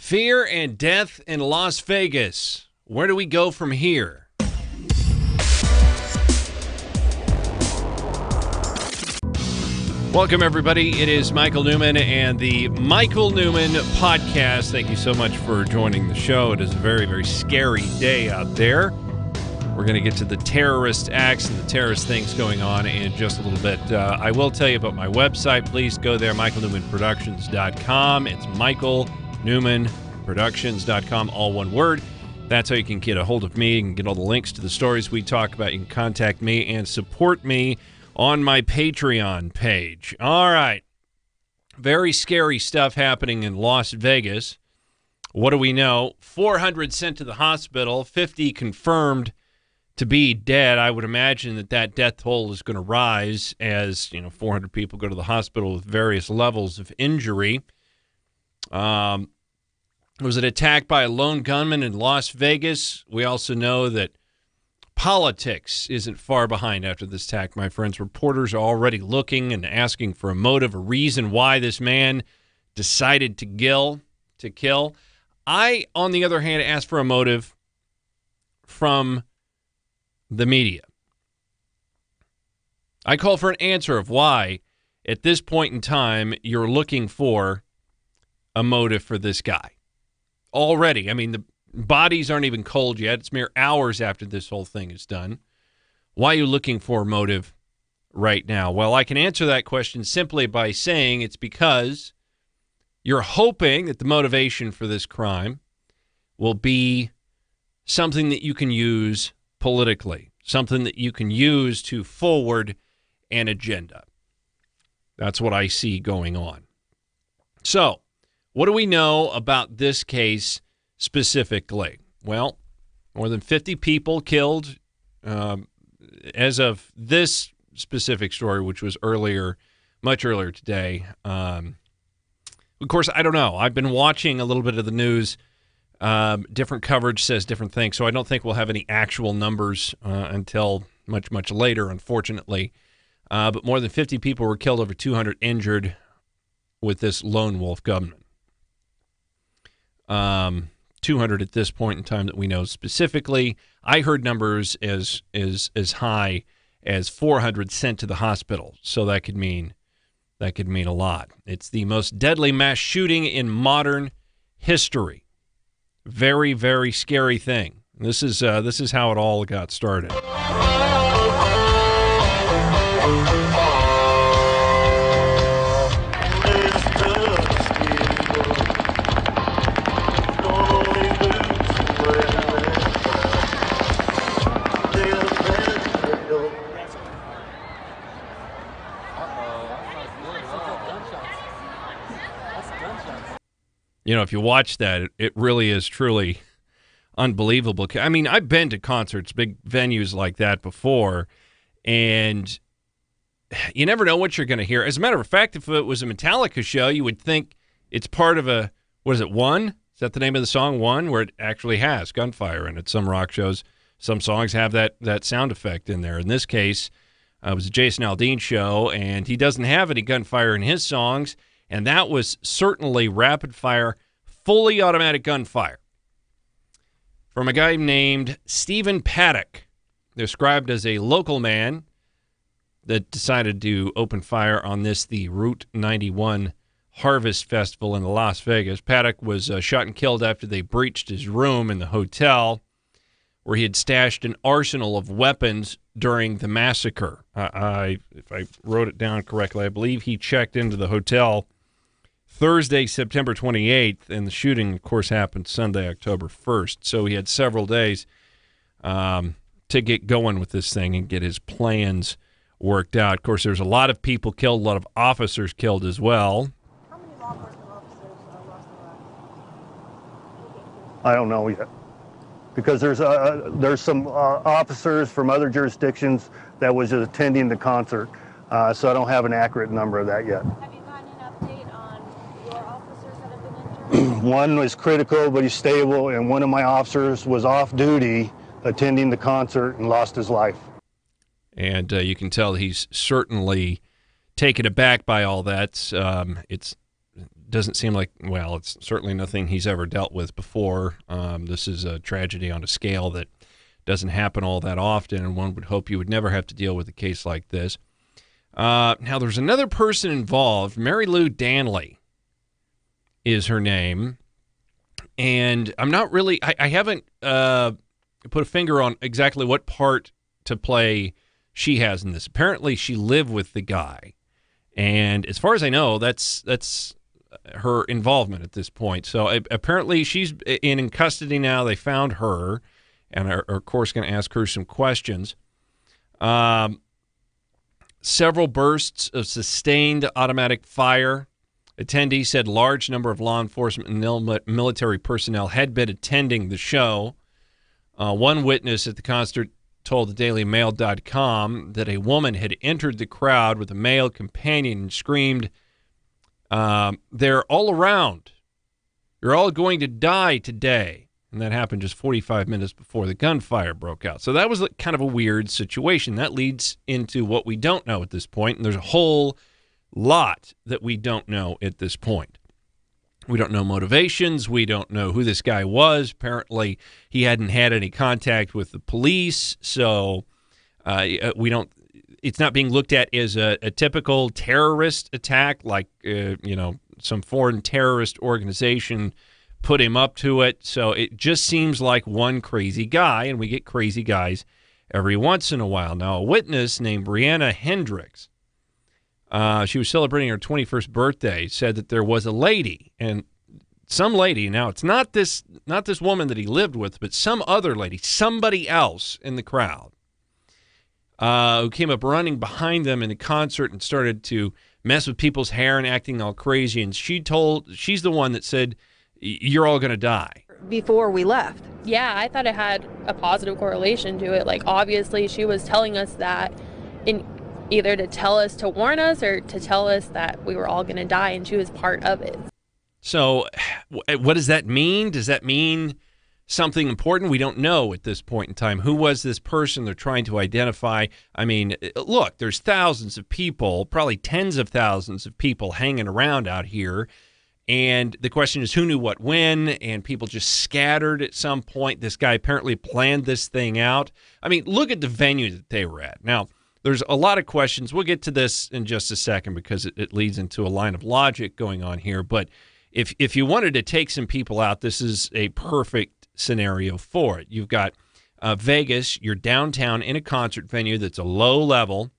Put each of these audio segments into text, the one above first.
Fear and death in Las Vegas. Where do we go from here? Welcome, everybody. It is Michael Newman and the Michael Newman Podcast. Thank you so much for joining the show. It is a very, very scary day out there. We're going to get to the terrorist acts and the terrorist things going on in just a little bit. I will tell you about my website. Please go there, michaelnewmanproductions.com. It's michaelnewmanproductions.com, all one word. That's how you can get a hold of me. You can get all the links to the stories we talk about. You can contact me and support me on my Patreon page. All right. Very scary stuff happening in Las Vegas. What do we know? 400 sent to the hospital, 50 confirmed to be dead. I would imagine that death toll is going to rise as, 400 people go to the hospital with various levels of injury. It was an attack by a lone gunman in Las Vegas. We also know that politics isn't far behind after this attack, my friends. Reporters are already looking and asking for a motive, a reason why this man decided to kill. I, on the other hand, ask for a motive from the media. I call for an answer of why, at this point in time, you're looking for a motive for this guy. Already, the bodies aren't even cold yet. It's mere hours after this whole thing is done. Why are you looking for a motive right now? Well, I can answer that question simply by saying it's because you're hoping that the motivation for this crime will be something that you can use politically, something that you can use to forward an agenda. That's what I see going on. So, what do we know about this case specifically? Well, more than 50 people killed as of this specific story, which was much earlier today. Of course, I don't know. I've been watching a little bit of the news. Different coverage says different things, so I don't think we'll have any actual numbers until much, much later, unfortunately. But more than 50 people were killed, over 200 injured with this lone wolf gunman. 200 at this point in time that we know specifically. I heard numbers as high as 400 sent to the hospital, so that could mean a lot. It's the most deadly mass shooting in modern history. Very, very scary thing. This is how it all got started. If you watch that, it really is truly unbelievable. I've been to concerts, big venues like that before, and you never know what you're going to hear. As a matter of fact, if it was a Metallica show, you would think it's part of One? Is that the name of the song, One? Where it actually has gunfire in it. Some rock shows, some songs have that sound effect in there. In this case, it was a Jason Aldean show, and he doesn't have any gunfire in his songs, and that was certainly rapid-fire, fully automatic gunfire from a guy named Stephen Paddock, described as a local man that decided to open fire on the Route 91 Harvest Festival in Las Vegas. Paddock was shot and killed after they breached his room in the hotel where he had stashed an arsenal of weapons during the massacre. If I wrote it down correctly, I believe he checked into the hotel Thursday, September 28th, and the shooting, of course, happened Sunday, October 1st. So he had several days to get going with this thing and get his plans worked out. Of course, there's a lot of people killed, a lot of officers killed as well. How many law enforcement officers lost their lives? I don't know yet, because there's some officers from other jurisdictions that was attending the concert, so I don't have an accurate number of that yet. Have you gotten an update on your officers that have been injured? One was critical, but he's stable, and one of my officers was off duty attending the concert and lost his life. And you can tell he's certainly taken aback by all that. It's doesn't seem like, well, it's certainly nothing he's ever dealt with before. This is a tragedy on a scale that doesn't happen all that often, and one would hope you would never have to deal with a case like this. Now, there's another person involved. Mary Lou Danley is her name, and I'm not really, I haven't put a finger on exactly what part to play she has in this. Apparently, she lived with the guy, and as far as I know, that's her involvement at this point. So apparently, she's in custody now. They found her, and are of course going to ask her some questions. Several bursts of sustained automatic fire. Attendees said large number of law enforcement and military personnel had been attending the show. One witness at the concert told the DailyMail.com that a woman had entered the crowd with a male companion and screamed, "They're all around. You're all going to die today." And that happened just 45 minutes before the gunfire broke out. So that was kind of a weird situation. That leads into what we don't know at this point, and there's a whole lot that we don't know at this point. We don't know motivations. We don't know who this guy was. Apparently, he hadn't had any contact with the police, so we don't. It's not being looked at as a typical terrorist attack, like some foreign terrorist organization put him up to it. So it just seems like one crazy guy, and we get crazy guys every once in a while. Now, a witness named Brianna Hendricks, she was celebrating her 21st birthday, said that there was a lady, and some lady, now it's not this woman that he lived with, but some other lady, somebody else in the crowd, who came up running behind them in the concert and started to mess with people's hair and acting all crazy. And she's the one that said, "You're all going to die." Before we left. Yeah, I thought it had a positive correlation to it. Like, obviously, she was telling us that in either to tell us to warn us or to tell us that we were all going to die, and she was part of it. So what does that mean? Does that mean something important? We don't know at this point in time. Who was this person they're trying to identify? I mean, look, there's thousands of people, probably tens of thousands of people hanging around out here. And the question is, who knew what when? And people just scattered at some point. This guy apparently planned this thing out. I mean, look at the venue that they were at. Now, there's a lot of questions. We'll get to this in just a second because it leads into a line of logic going on here. But if you wanted to take some people out, this is a perfect scenario for it. You've got Vegas. You're downtown in a concert venue that's a low level.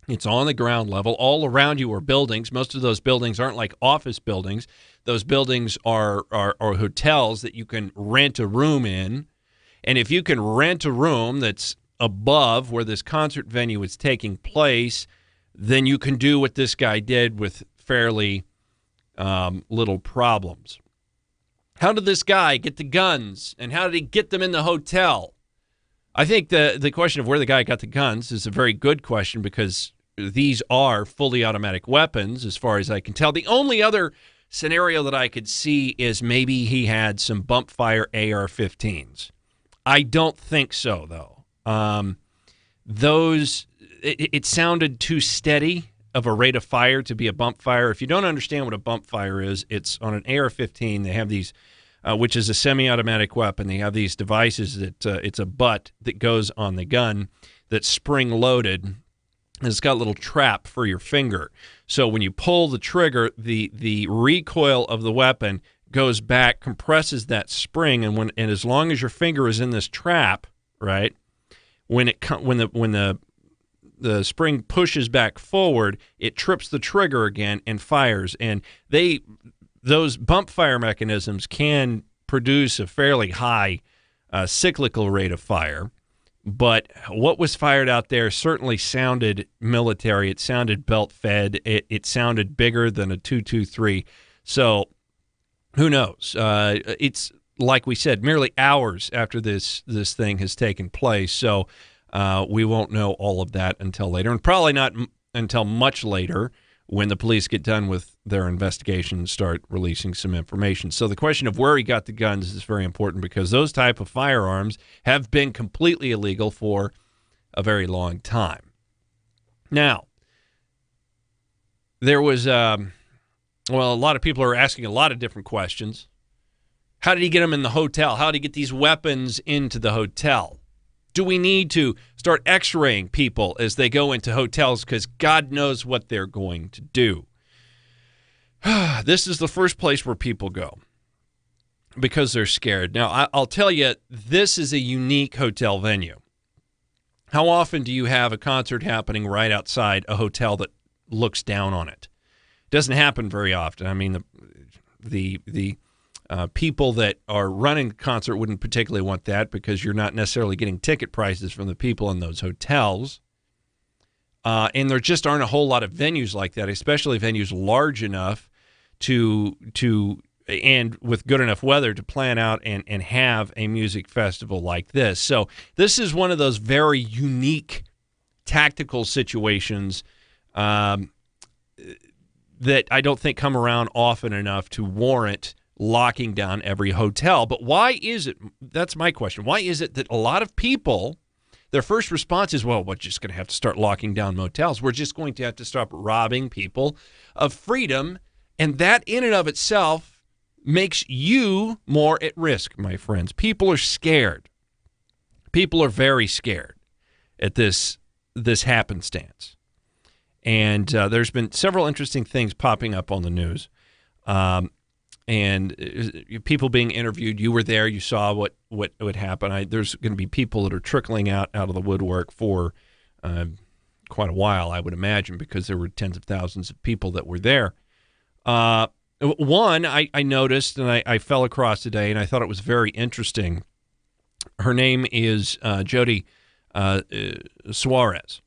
It's on the ground level. All around you are buildings. Most of those buildings aren't like office buildings. Those buildings are hotels that you can rent a room in. And if you can rent a room that's above where this concert venue is taking place, then you can do what this guy did with fairly little problems. How did this guy get the guns, and how did he get them in the hotel? I think the question of where the guy got the guns is a very good question because these are fully automatic weapons as far as I can tell. The only other scenario that I could see is maybe he had some bump fire AR-15s. I don't think so, though. It sounded too steady of a rate of fire to be a bump fire. If you don't understand what a bump fire is, it's on an AR-15. They have these, which is a semi-automatic weapon. They have these devices that it's a butt that goes on the gun that's spring-loaded, and it's got a little trap for your finger. So when you pull the trigger, the recoil of the weapon goes back, compresses that spring, and as long as your finger is in this trap, right, when the spring pushes back forward, it trips the trigger again and fires. And those bump fire mechanisms can produce a fairly high cyclical rate of fire. But what was fired out there certainly sounded military. It sounded belt-fed. It sounded bigger than a .223. So who knows? It's, like we said, merely hours after this thing has taken place. So we won't know all of that until later, and probably not until much later when the police get done with their investigation and start releasing some information. So the question of where he got the guns is very important because those type of firearms have been completely illegal for a very long time. Now, there was Well, a lot of people are asking a lot of different questions. How did he get them in the hotel? How did he get these weapons into the hotel? Do we need to start x-raying people as they go into hotels because God knows what they're going to do? This is the first place where people go because they're scared. Now, I'll tell you, this is a unique hotel venue. How often do you have a concert happening right outside a hotel that looks down on it? Doesn't happen very often. I mean, the people that are running the concert wouldn't particularly want that because you're not necessarily getting ticket prices from the people in those hotels. And there just aren't a whole lot of venues like that, especially venues large enough to and with good enough weather to plan out and have a music festival like this. So this is one of those very unique tactical situations that I don't think come around often enough to warrant locking down every hotel. But why is it, that's my question, why is it that a lot of people, their first response is, well, we're just going to have to start locking down motels. We're just going to have to stop robbing people of freedom. And that in and of itself makes you more at risk, my friends. People are scared. People are very scared at this happenstance. And there's been several interesting things popping up on the news. And people being interviewed. You were there. You saw what would happen. There's going to be people that are trickling out of the woodwork for quite a while, I would imagine, because there were tens of thousands of people that were there. One I noticed and I fell across today, and I thought it was very interesting. Her name is Jody Suarez.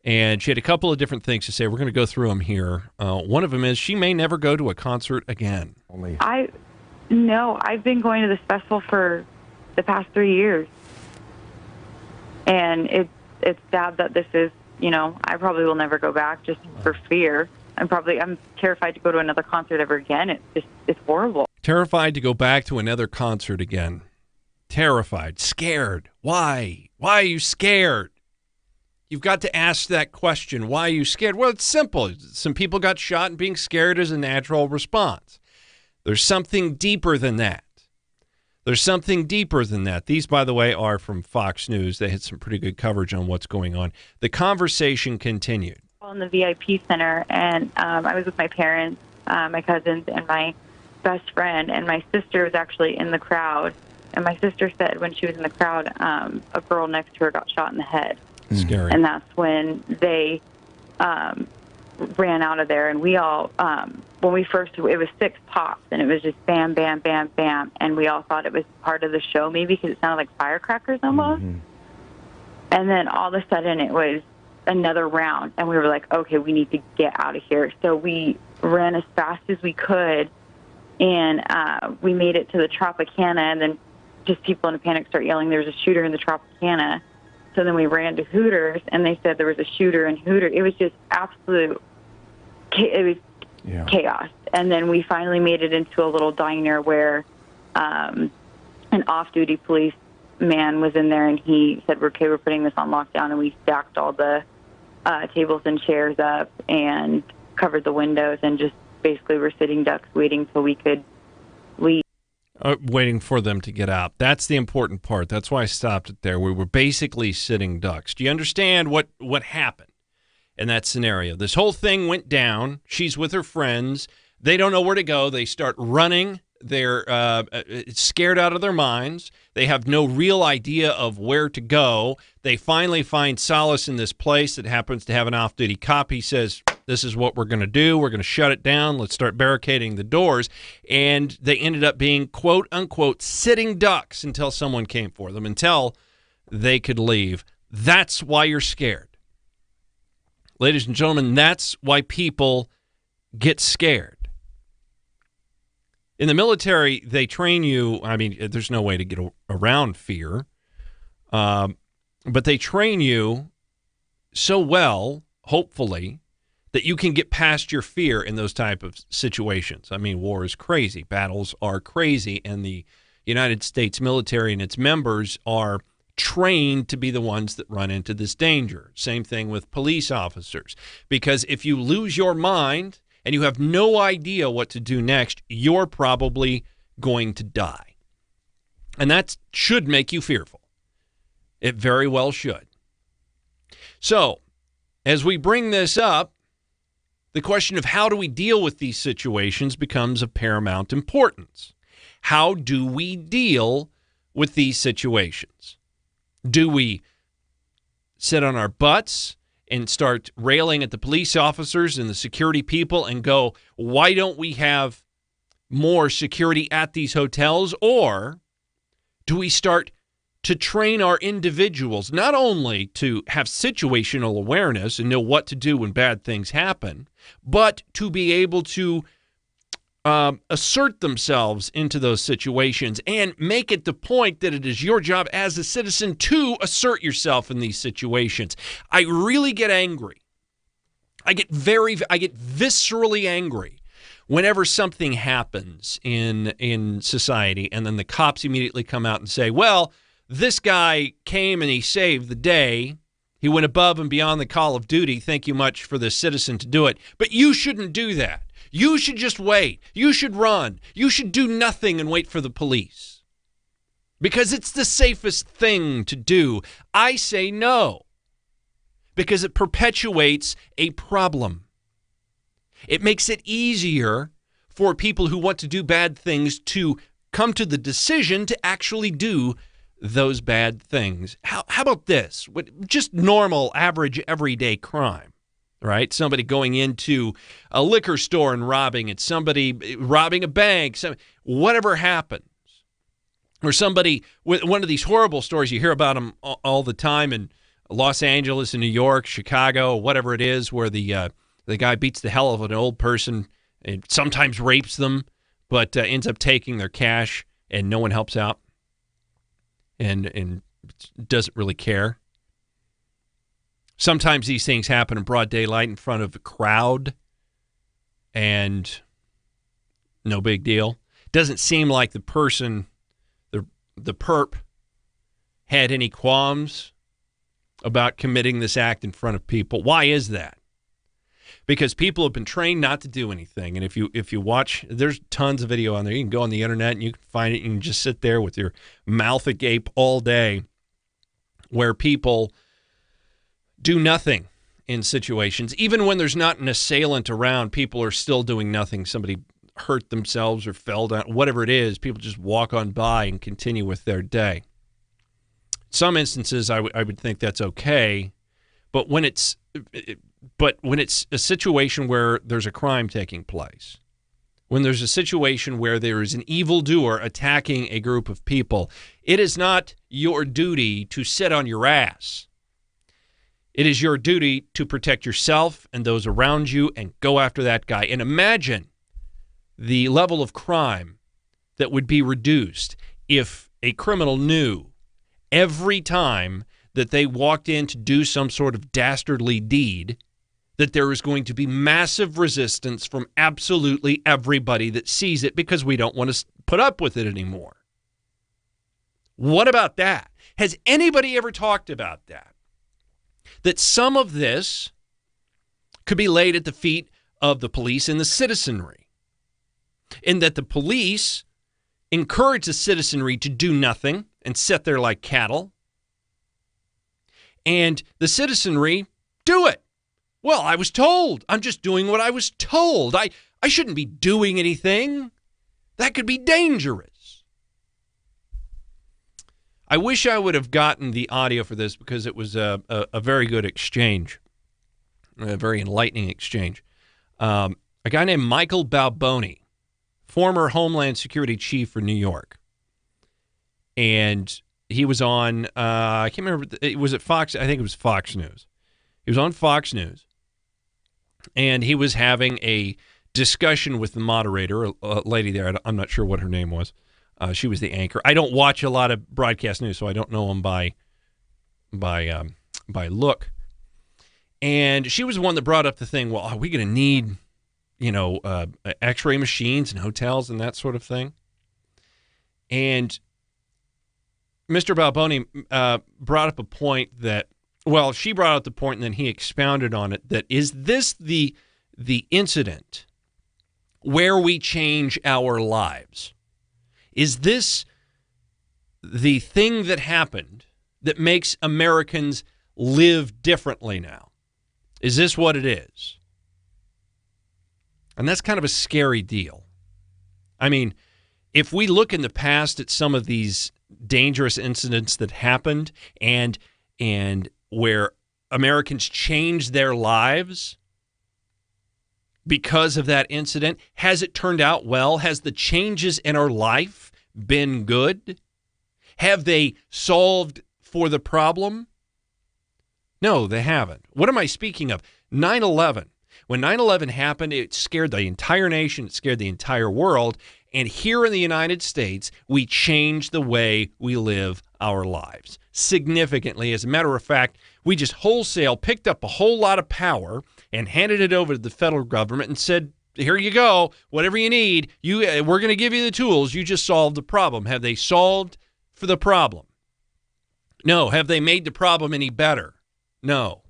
And she had a couple of different things to say. We're going to go through them here. One of them is she may never go to a concert again. I've been going to this festival for the past 3 years. And it's sad that this is, I probably will never go back just for fear. I'm terrified to go to another concert ever again. It's horrible. Terrified to go back to another concert again. Terrified, scared. Why? Why are you scared? You've got to ask that question. Why are you scared? Well, it's simple. Some people got shot, and being scared is a natural response. There's something deeper than that. There's something deeper than that. These, by the way, are from Fox News. They had some pretty good coverage on what's going on. The conversation continued. In the VIP center, and I was with my parents, my cousins, and my best friend, and my sister was actually in the crowd. And my sister said when she was in the crowd, a girl next to her got shot in the head. Scary. And that's when they ran out of there. And we all, when we first, it was 6 pops, and it was just bam, bam, bam, bam. And we all thought it was part of the show, maybe, because it sounded like firecrackers almost. Mm-hmm. And then all of a sudden it was another round, and we were like, okay, we need to get out of here. So we ran as fast as we could, and we made it to the Tropicana, and then just people in a panic start yelling, there's a shooter in the Tropicana. So then we ran to Hooters, and they said there was a shooter in Hooters. It was just absolute chaos. And then we finally made it into a little diner where an off-duty police man was in there, and he said, okay, we're putting this on lockdown, and we stacked all the tables and chairs up and covered the windows, and just basically were sitting ducks waiting till we could leave. Waiting for them to get out. That's the important part. That's why I stopped it there. We were basically sitting ducks. Do you understand what happened in that scenario? This whole thing went down. She's with her friends. They don't know where to go. They start running. They're scared out of their minds. They have no real idea of where to go. They finally find solace in this place that happens to have an off-duty cop. He says, this is what we're going to do. We're going to shut it down. Let's start barricading the doors. And they ended up being, quote, unquote, sitting ducks until someone came for them, until they could leave. That's why you're scared. Ladies and gentlemen, that's why people get scared. In the military, they train you, I mean, there's no way to get around fear, but they train you so well, hopefully, that you can get past your fear in those type of situations. I mean, war is crazy. Battles are crazy, and the United States military and its members are trained to be the ones that run into this danger. Same thing with police officers, because if you lose your mind and you have no idea what to do next, you're probably going to die. And that should make you fearful. It very well should. So, as we bring this up, the question of how do we deal with these situations becomes of paramount importance. How do we deal with these situations? Do we sit on our butts and start railing at the police officers and the security people and go, why don't we have more security at these hotels? Or do we start to train our individuals not only to have situational awareness and know what to do when bad things happen, but to be able to assert themselves into those situations and make it the point that it is your job as a citizen to assert yourself in these situations? I really get angry. I get viscerally angry whenever something happens in society and then the cops immediately come out and say, well, this guy came and he saved the day. He went above and beyond the call of duty. Thank you much for the citizen to do it. But you shouldn't do that. You should just wait. You should run. You should do nothing and wait for the police. Because it's the safest thing to do. I say no. Because it perpetuates a problem. It makes it easier for people who want to do bad things to come to the decision to actually do those bad things. How about this? Just normal, average, everyday crime, right? Somebody going into a liquor store and robbing it, somebody robbing a bank, whatever happens. Or somebody with one of these horrible stories, you hear about them all the time in Los Angeles, in New York, Chicago, whatever it is, where the guy beats the hell of an old person and sometimes rapes them, but ends up taking their cash and no one helps out. And doesn't really care. Sometimes these things happen in broad daylight in front of a crowd, and no big deal. Doesn't seem like the person, the perp, had any qualms about committing this act in front of people. Why is that? Because people have been trained not to do anything. And if you watch, there's tons of video on there. You can go on the internet and you can find it. You can just sit there with your mouth agape all day where people do nothing in situations. Even when there's not an assailant around, people are still doing nothing. Somebody hurt themselves or fell down, whatever it is, people just walk on by and continue with their day. Some instances, I would think that's okay. But when it's a situation where there's a crime taking place, when there's a situation where there is an evildoer attacking a group of people, it is not your duty to sit on your ass. It is your duty to protect yourself and those around you and go after that guy. And imagine the level of crime that would be reduced if a criminal knew every time that they walked in to do some sort of dastardly deed that there is going to be massive resistance from absolutely everybody that sees it because we don't want to put up with it anymore. What about that? Has anybody ever talked about that? That some of this could be laid at the feet of the police and the citizenry, and that the police encourage the citizenry to do nothing and sit there like cattle, and the citizenry do it. Well, I was told. I'm just doing what I was told. I shouldn't be doing anything. That could be dangerous. I wish I would have gotten the audio for this because it was a very good exchange, a very enlightening exchange. A guy named Michael Balboni, former Homeland Security Chief for New York. And he was on, I can't remember, it was at Fox, I think it was Fox News. He was on Fox News. And he was having a discussion with the moderator, a lady there. I'm not sure what her name was. She was the anchor. I don't watch a lot of broadcast news, so I don't know them by look. And she was the one that brought up the thing, well, are we going to need, X-ray machines in hotels and that sort of thing? And Mr. Balboni brought up a point that, well, she brought out the point and then he expounded on it, that is this the incident where we change our lives? Is this the thing that happened that makes Americans live differently now? Is this what it is? And that's kind of a scary deal. I mean, if we look in the past at some of these dangerous incidents that happened and where Americans changed their lives because of that incident, has it turned out well? Has the changes in our life been good? Have they solved for the problem? No, they haven't. What am I speaking of? 9/11. When 9/11 happened, it scared the entire nation, it scared the entire world. And here in the United States, we changed the way we live our lives significantly. As a matter of fact, we just wholesale picked up a whole lot of power and handed it over to the federal government and said, here you go, whatever you need, we're going to give you the tools. You just solved the problem. Have they solved for the problem? No. Have they made the problem any better? No.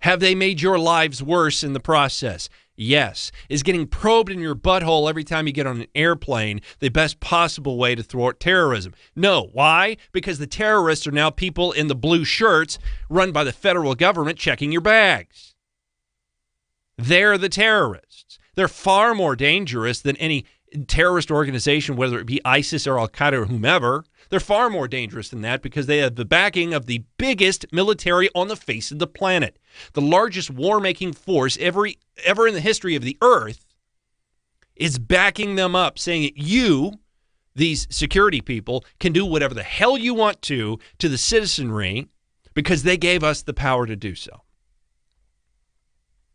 Have they made your lives worse in the process? Yes. Is getting probed in your butthole every time you get on an airplane the best possible way to thwart terrorism? No. Why? Because the terrorists are now people in the blue shirts run by the federal government checking your bags. They're the terrorists. They're far more dangerous than any terrorist organization, whether it be ISIS or Al-Qaeda or whomever. They're far more dangerous than that because they have the backing of the biggest military on the face of the planet. The largest war-making force ever in the history of the earth is backing them up, saying that you, these security people, can do whatever the hell you want to the citizenry because they gave us the power to do so.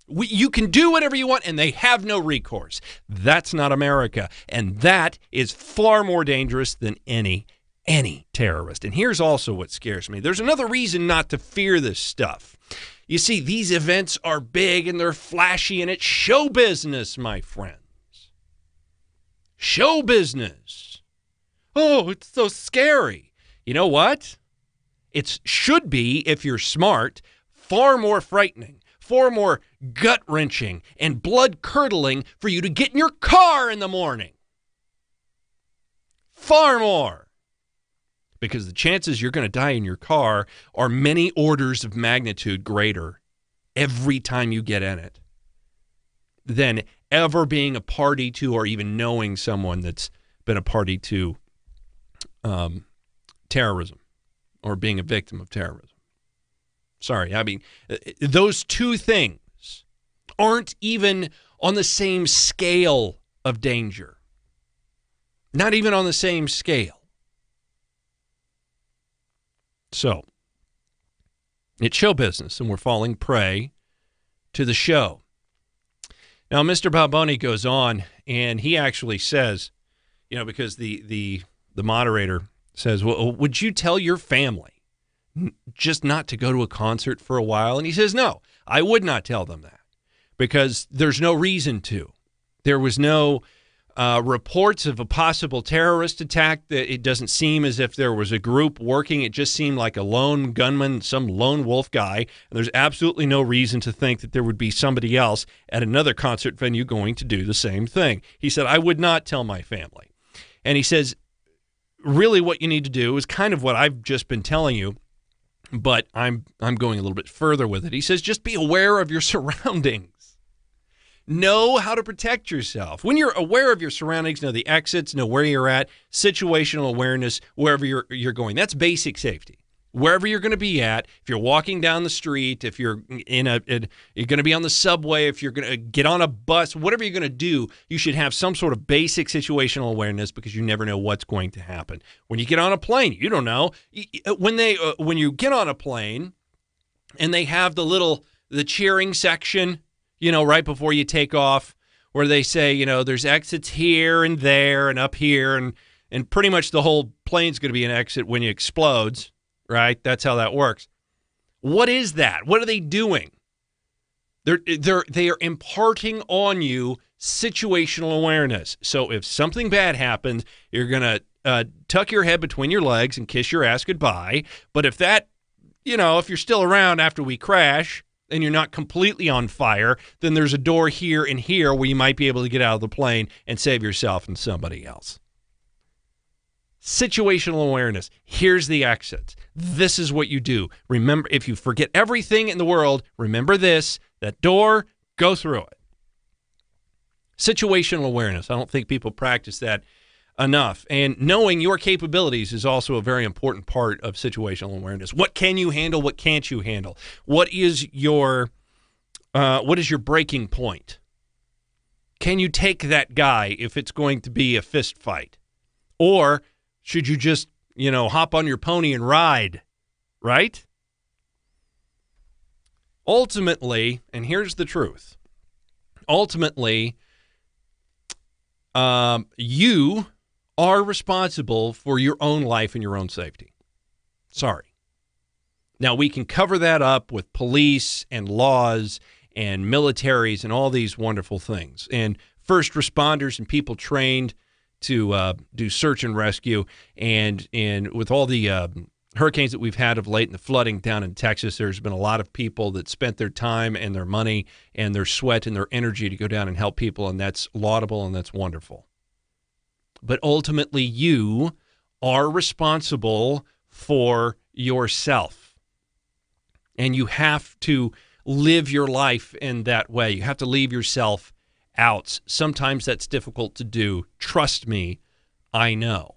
You can do whatever you want, and they have no recourse. That's not America, and that is far more dangerous than any terrorist. And here's also what scares me. There's another reason not to fear this stuff. You see, these events are big, and they're flashy, and it's show business, my friends. Show business. Oh, it's so scary. You know what? It should be, if you're smart, far more frightening, far more gut-wrenching and blood-curdling for you to get in your car in the morning. Far more. Because the chances you're going to die in your car are many orders of magnitude greater every time you get in it than ever being a party to or even knowing someone that's been a party to terrorism or being a victim of terrorism. Sorry, I mean, those two things aren't even on the same scale of danger. Not even on the same scale. So, it's show business, and we're falling prey to the show. Now, Mr. Balboni goes on, and he actually says, you know, because the moderator says, well, would you tell your family just not to go to a concert for a while? And he says, no, I would not tell them that because there's no reason to. There was no reports of a possible terrorist attack. It doesn't seem as if there was a group working. It just seemed like a lone gunman, some lone wolf guy. And there's absolutely no reason to think that there would be somebody else at another concert venue going to do the same thing. He said, I would not tell my family. And he says, really what you need to do is kind of what I've just been telling you, but I'm going a little bit further with it. He says, just be aware of your surroundings. Know how to protect yourself. When you're aware of your surroundings, know the exits, know where you're at, situational awareness, wherever you're going. That's basic safety. Wherever you're going to be at, if you're walking down the street, if you're you're going to be on the subway, if you're going to get on a bus, whatever you're going to do, you should have some sort of basic situational awareness because you never know what's going to happen. When you get on a plane, you don't know. When you get on a plane and they have the cheering section, you know, right before you take off, where they say, you know, there's exits here and there and up here, and pretty much the whole plane's going to be an exit when it explodes, right? That's how that works. What is that? What are they doing? They are imparting on you situational awareness. So if something bad happens, you're going to tuck your head between your legs and kiss your ass goodbye. But if that, you know, if you're still around after we crash, and you're not completely on fire, then there's a door here and here where you might be able to get out of the plane and save yourself and somebody else. Situational awareness. Here's the exit. This is what you do. Remember, if you forget everything in the world, remember this, that door, go through it. Situational awareness. I don't think people practice that enough. And knowing your capabilities is also a very important part of situational awareness. What can you handle? What can't you handle? What is your breaking point? Can you take that guy if it's going to be a fist fight? Or should you just, hop on your pony and ride, right? Ultimately, and here's the truth, ultimately, you are responsible for your own life and your own safety. Sorry. Now, we can cover that up with police and laws and militaries and all these wonderful things. And first responders and people trained to do search and rescue. And with all the hurricanes that we've had of late and the flooding down in Texas, there's been a lot of people that spent their time and their money and their sweat and their energy to go down and help people, and that's laudable and that's wonderful. But ultimately, you are responsible for yourself, and you have to live your life in that way. You have to leave yourself out. Sometimes that's difficult to do. Trust me, I know.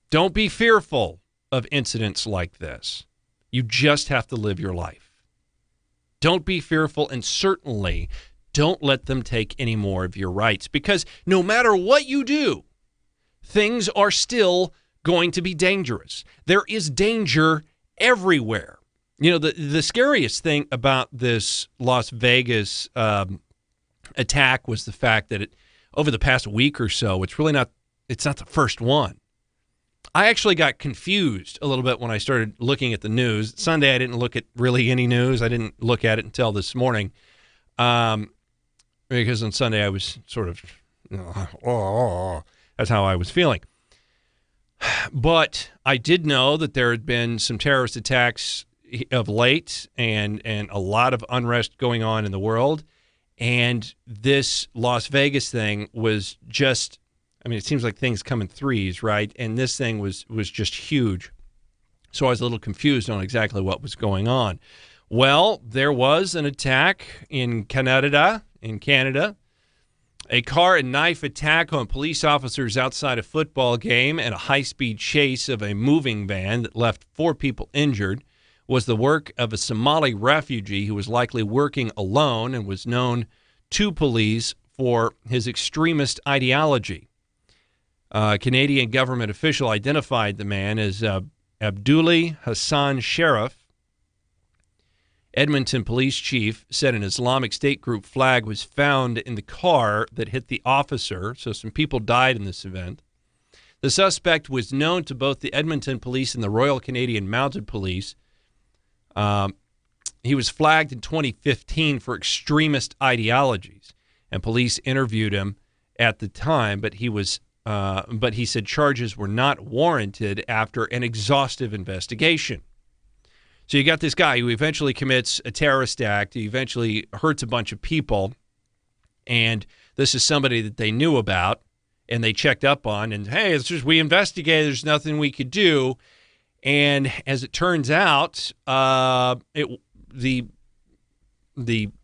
Don't be fearful of incidents like this. You just have to live your life. Don't be fearful, and certainly don't let them take any more of your rights, because no matter what you do, things are still going to be dangerous. There is danger everywhere. The scariest thing about this Las Vegas attack was the fact that over the past week or so, it's not the first one. I actually got confused a little bit when I started looking at the news. Sunday, I didn't look at really any news. I didn't look at it until this morning, because on Sunday I was sort of, that's how I was feeling. But I did know that there had been some terrorist attacks of late and a lot of unrest going on in the world. And this Las Vegas thing was just, it seems like things come in threes, right? And this thing was just huge. So I was a little confused on exactly what was going on. Well, there was an attack in Canada. A car and knife attack on police officers outside a football game and a high-speed chase of a moving van that left 4 people injured was the work of a Somali refugee who was likely working alone and was known to police for his extremist ideology. A Canadian government official identified the man as Abdullah Hassan Sharif. Edmonton police chief said an Islamic State group flag was found in the car that hit the officer, so some people died in this event. The suspect was known to both the Edmonton Police and the Royal Canadian Mounted Police. He was flagged in 2015 for extremist ideologies, and police interviewed him at the time, but he said charges were not warranted after an exhaustive investigation. So you got this guy who eventually commits a terrorist act. He eventually hurts a bunch of people. And this is somebody that they knew about and they checked up on. And, hey, it's just we investigated. There's nothing we could do. And as it turns out, the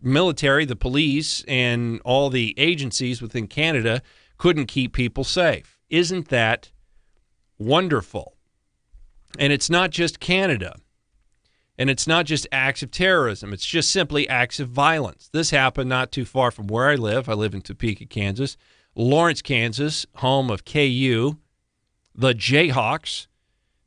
military, the police, and all the agencies within Canada couldn't keep people safe. Isn't that wonderful? And it's not just Canada. And it's not just acts of terrorism. It's just simply acts of violence. This happened not too far from where I live. I live in Topeka, Kansas. Lawrence, Kansas, home of KU. The Jayhawks,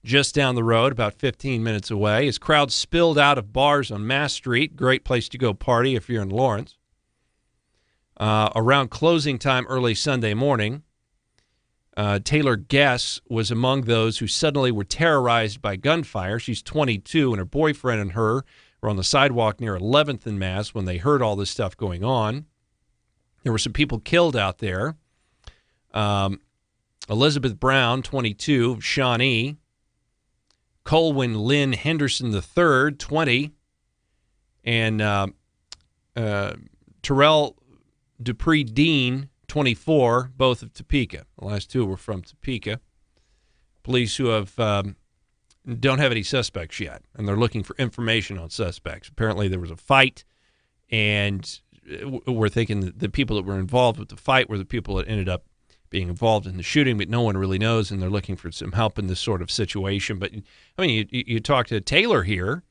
just down the road, about 15 minutes away. As crowds spilled out of bars on Mass Street. Great place to go party if you're in Lawrence. Around closing time early Sunday morning, Taylor Guess was among those who suddenly were terrorized by gunfire. She's 22, and her boyfriend and her were on the sidewalk near 11th and Mass when they heard all this stuff going on. There were some people killed out there. Elizabeth Brown, 22, Shawnee, Colwyn Lynn Henderson III, 20, and Terrell Dupree Dean, 24, both of Topeka. The last two were from Topeka. Police who have don't have any suspects yet, and they're looking for information on suspects. Apparently there was a fight, and we're thinking that the people that were involved with the fight were the people that ended up being involved in the shooting, but no one really knows, and they're looking for some help in this sort of situation. But, I mean, you talk to Taylor here,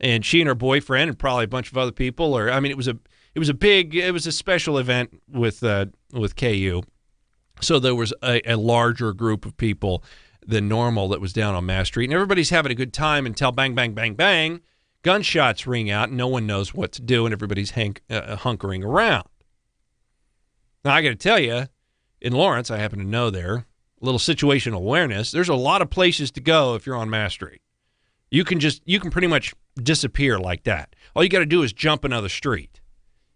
and she and her boyfriend and probably a bunch of other people, or, I mean, it was a special event with KU. So there was a larger group of people than normal that was down on Mass Street, and everybody's having a good time until bang, bang, bang, bang, gunshots ring out, and no one knows what to do, and everybody's hunkering around. Now, I got to tell you, in Lawrence, I happen to know there, a little situational awareness, there's a lot of places to go if you're on Mass Street. You can pretty much disappear like that. All you got to do is jump another street,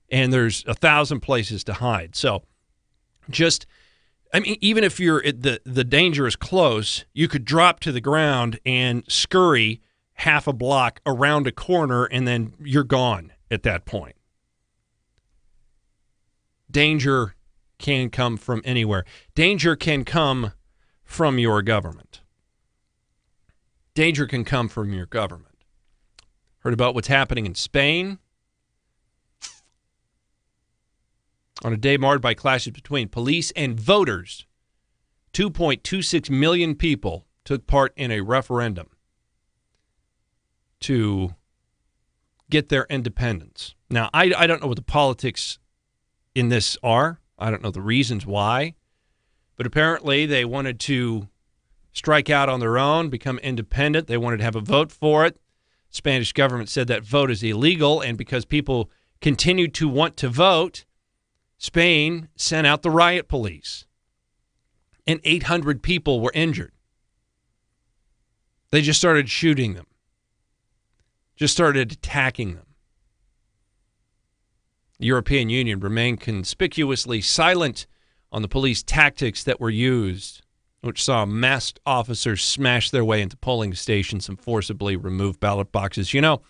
and there's 1,000 places to hide. So even if the danger is close, you could drop to the ground and scurry half a block around a corner, and then you're gone at that point. Danger can come from anywhere. Danger can come from your government. Danger can come from your government. Heard about what's happening in Spain? On a day marred by clashes between police and voters, 2.26 million people took part in a referendum to get their independence. Now, I don't know what the politics in this are. I don't know the reasons why, but apparently they wanted to strike out on their own, become independent. They wanted to have a vote for it. Spanish government said that vote is illegal, and because people continued to want to vote, Spain sent out the riot police, and 800 people were injured. They just started shooting them, just started attacking them. The European Union remained conspicuously silent on the police tactics that were used, which saw masked officers smash their way into polling stations and forcibly remove ballot boxes. You know,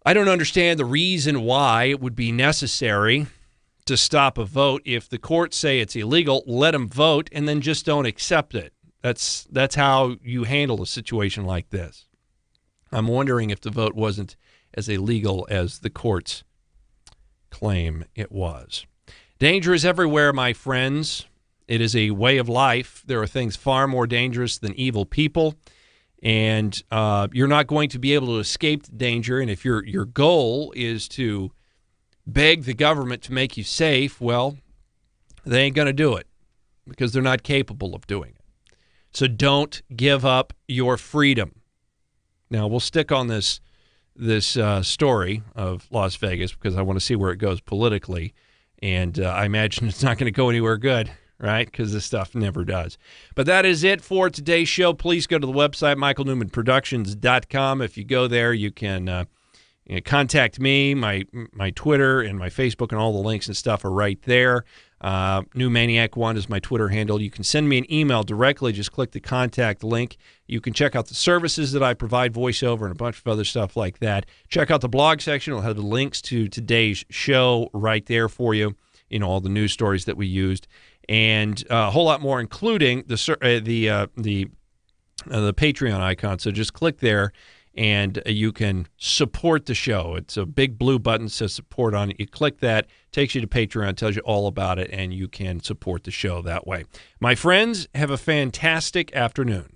I don't understand the reason why it would be necessary to stop a vote. If the courts say it's illegal, let them vote and then just don't accept it. That's how you handle a situation like this. I'm wondering if the vote wasn't as illegal as the courts claim it was. Danger is everywhere, my friends. It is a way of life. There are things far more dangerous than evil people, and you're not going to be able to escape danger. And if your goal is to beg the government to make you safe, well, they ain't going to do it because they're not capable of doing it. So don't give up your freedom. Now, we'll stick on this story of Las Vegas because I want to see where it goes politically, and I imagine it's not going to go anywhere good, right? Because this stuff never does. But that is it for today's show. Please go to the website, michaelnewmanproductions.com. If you go there, you can contact me. My Twitter and my Facebook and all the links and stuff are right there. New Maniac One is my Twitter handle. You can send me an email directly. Just click the contact link. You can check out the services that I provide, voiceover and a bunch of other stuff like that. Check out the blog section. It'll have the links to today's show right there for you. You know, all the news stories that we used and a whole lot more, including the Patreon icon. So just click there, and you can support the show. It's a big blue button that says support on it. You click that, takes you to Patreon, tells you all about it, and you can support the show that way. My friends, have a fantastic afternoon.